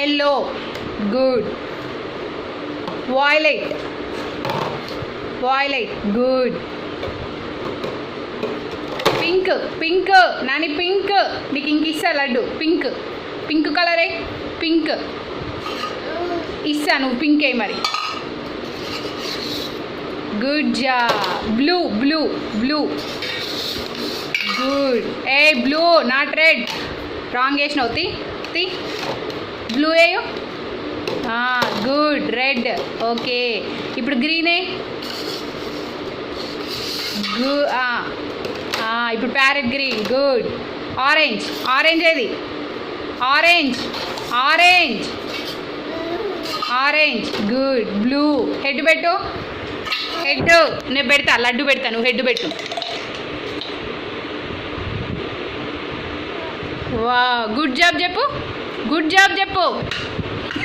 Yellow good. Violet violet good. Pink pink Nani pink. నీకు ఇంక ఇస్తా లడ్డు. పింక్ పింక్ కలరే. పింక్ ఇస్తా, నువ్వు పింక్ అయ్యి మరి. Good job. Blue blue blue good. ఏ బ్లూ నాట్ రెడ్. రాంగ్ వేసినావు. తి బ్లూ వేయు. గుడ్. రెడ్. ఓకే, ఇప్పుడు గ్రీనే. ఇప్పుడు parrot green. Good. Orange orange ఏది? Orange orange orange good. Blue. Head పెట్టు. హెడ్ నేను పెడతా, లడ్డు పెడతా, నువ్వు హెడ్ పెట్టు. వా గుడ్ జాబ్ చెప్పు. గుడ్ జాబ్ చెప్పు.